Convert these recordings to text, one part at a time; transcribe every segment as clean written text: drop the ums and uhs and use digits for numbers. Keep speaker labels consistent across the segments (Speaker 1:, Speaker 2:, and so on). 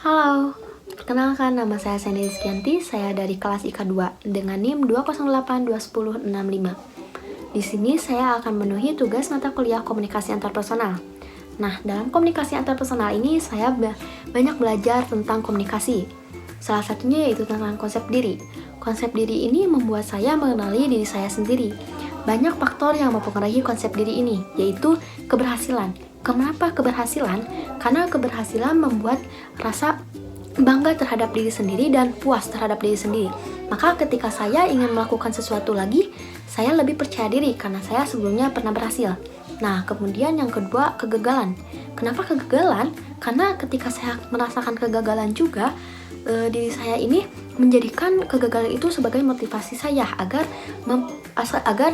Speaker 1: Halo, perkenalkan nama saya Sandy Rizkyanti, saya dari kelas IK 2 dengan NIM 208210665. Di sini saya akan memenuhi tugas mata kuliah komunikasi antarpersonal. Nah, dalam komunikasi antarpersonal ini saya banyak belajar tentang komunikasi. Salah satunya yaitu tentang konsep diri. Konsep diri ini membuat saya mengenali diri saya sendiri. Banyak faktor yang mempengaruhi konsep diri ini, yaitu keberhasilan. Kenapa keberhasilan? Karena keberhasilan membuat rasa bangga terhadap diri sendiri dan puas terhadap diri sendiri. Maka ketika saya ingin melakukan sesuatu lagi, saya lebih percaya diri karena saya sebelumnya pernah berhasil. Nah, kemudian yang kedua, kegagalan. Kenapa kegagalan? Karena ketika saya merasakan kegagalan juga, diri saya ini menjadikan kegagalan itu sebagai motivasi saya agar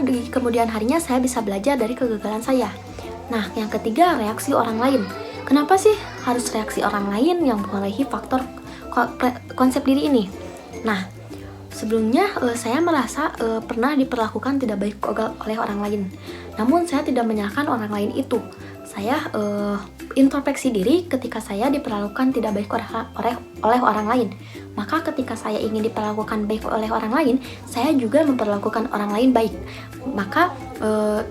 Speaker 1: di kemudian harinya saya bisa belajar dari kegagalan saya. Nah, yang ketiga, reaksi orang lain. Kenapa sih harus reaksi orang lain yang mempengaruhi faktor konsep diri ini? Nah, sebelumnya saya merasa pernah diperlakukan tidak baik oleh orang lain. Namun saya tidak menyalahkan orang lain itu. Saya introspeksi diri ketika saya diperlakukan tidak baik oleh orang lain. Maka ketika saya ingin diperlakukan baik oleh orang lain, saya juga memperlakukan orang lain baik. Maka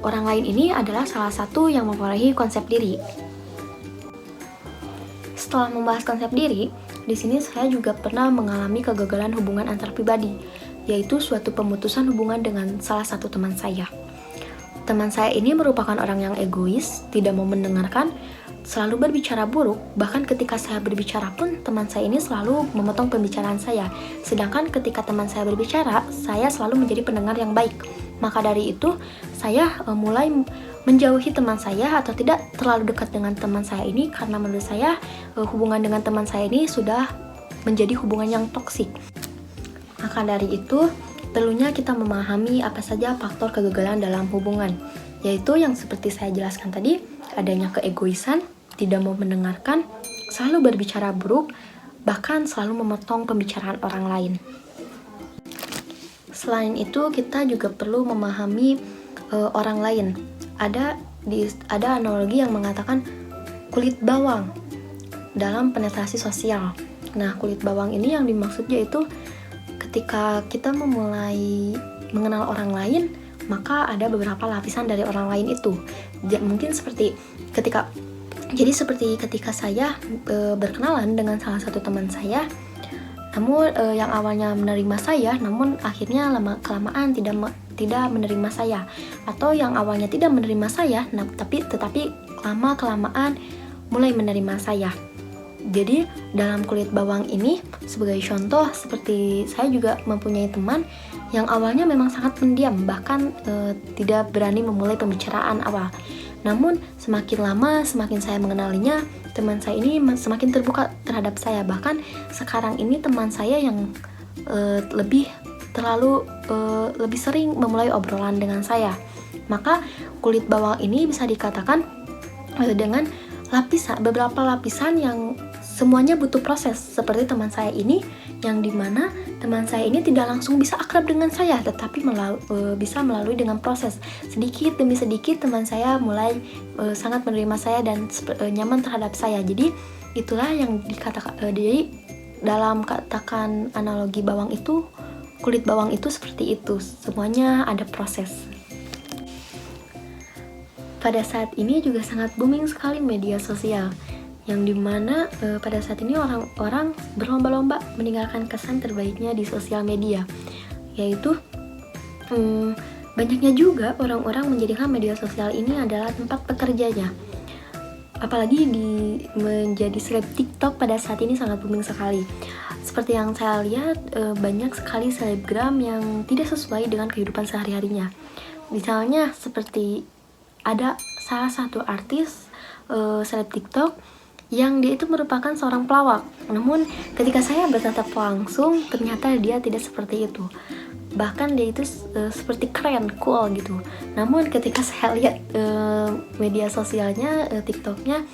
Speaker 1: orang lain ini adalah salah satu yang mempengaruhi konsep diri. Setelah membahas konsep diri, di sini saya juga pernah mengalami kegagalan hubungan antar pribadi, yaitu suatu pemutusan hubungan dengan salah satu teman saya. Teman saya ini merupakan orang yang egois, tidak mau mendengarkan, selalu berbicara buruk, bahkan ketika saya berbicara pun teman saya ini selalu memotong pembicaraan saya. Sedangkan ketika teman saya berbicara, saya selalu menjadi pendengar yang baik. Maka dari itu, saya mulai menjauhi teman saya atau tidak terlalu dekat dengan teman saya ini karena menurut saya hubungan dengan teman saya ini sudah menjadi hubungan yang toksik. Maka dari itu, perlunya kita memahami apa saja faktor kegagalan dalam hubungan, yaitu yang seperti saya jelaskan tadi, adanya keegoisan, tidak mau mendengarkan, selalu berbicara buruk, bahkan selalu memotong pembicaraan orang lain. Selain itu, kita juga perlu memahami orang lain. Ada analogi yang mengatakan kulit bawang dalam penetrasi sosial. Nah, kulit bawang ini yang dimaksud yaitu ketika kita memulai mengenal orang lain, maka ada beberapa lapisan dari orang lain itu. Mungkin seperti ketika saya berkenalan dengan salah satu teman saya, namun yang awalnya menerima saya, namun akhirnya lama-kelamaan tidak menerima saya, atau yang awalnya tidak menerima saya, tetapi lama-kelamaan mulai menerima saya. Jadi dalam kulit bawang ini, sebagai contoh, seperti saya juga mempunyai teman yang awalnya memang sangat pendiam, bahkan tidak berani memulai pembicaraan awal. Namun semakin lama, semakin saya mengenalinya, teman saya ini semakin terbuka terhadap saya. Bahkan sekarang ini teman saya yang lebih sering memulai obrolan dengan saya. Maka kulit bawang ini bisa dikatakan dengan beberapa lapisan yang semuanya butuh proses, seperti teman saya ini, yang dimana teman saya ini tidak langsung bisa akrab dengan saya, tetapi bisa melalui dengan proses. Sedikit demi sedikit teman saya mulai sangat menerima saya dan nyaman terhadap saya. Jadi itulah yang dikatakan, jadi dalam katakan analogi bawang itu, kulit bawang itu seperti itu, semuanya ada proses. Pada saat ini juga sangat booming sekali media sosial, yang dimana pada saat ini orang-orang berlomba-lomba meninggalkan kesan terbaiknya di sosial media, yaitu banyaknya juga orang-orang menjadikan media sosial ini adalah tempat pekerjanya. Apalagi menjadi seleb TikTok pada saat ini sangat booming sekali. Seperti yang saya lihat, banyak sekali selebgram yang tidak sesuai dengan kehidupan sehari-harinya. Misalnya seperti ada salah satu artis seleb TikTok yang dia itu merupakan seorang pelawak. Namun ketika saya bertatap langsung, ternyata dia tidak seperti itu. Bahkan dia itu seperti keren, cool gitu. Namun ketika saya lihat media sosialnya, TikToknya,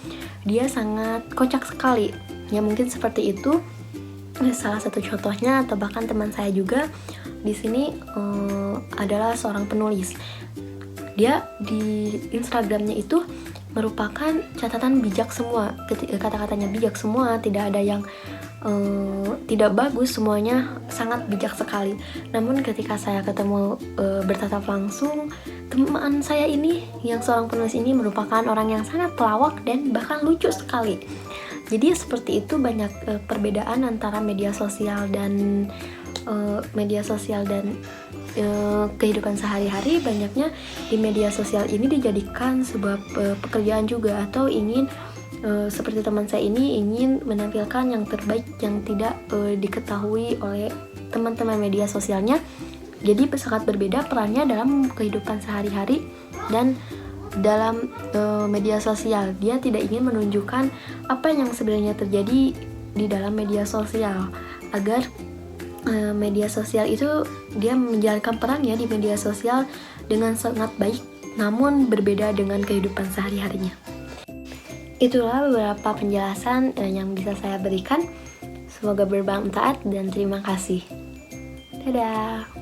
Speaker 1: dia sangat kocak sekali. Ya mungkin seperti itu salah satu contohnya. Atau bahkan teman saya juga di sini adalah seorang penulis. Dia di Instagramnya itu merupakan catatan bijak semua. Kata-katanya bijak semua, tidak ada yang tidak bagus, semuanya sangat bijak sekali. Namun ketika saya ketemu bertatap langsung, teman saya ini yang seorang penulis ini merupakan orang yang sangat pelawak dan bahkan lucu sekali. Jadi seperti itu, banyak perbedaan antara media sosial dan kehidupan sehari-hari. Banyaknya di media sosial ini dijadikan sebuah pekerjaan juga, atau ingin seperti teman saya ini ingin menampilkan yang terbaik yang tidak diketahui oleh teman-teman media sosialnya. Jadi sangat berbeda perannya dalam kehidupan sehari-hari dan dalam media sosial. Dia tidak ingin menunjukkan apa yang sebenarnya terjadi di dalam media sosial, agar media sosial itu dia menjalankan perannya di media sosial dengan sangat baik, namun berbeda dengan kehidupan sehari-harinya. Itulah beberapa penjelasan yang bisa saya berikan. Semoga bermanfaat dan terima kasih. Dadah.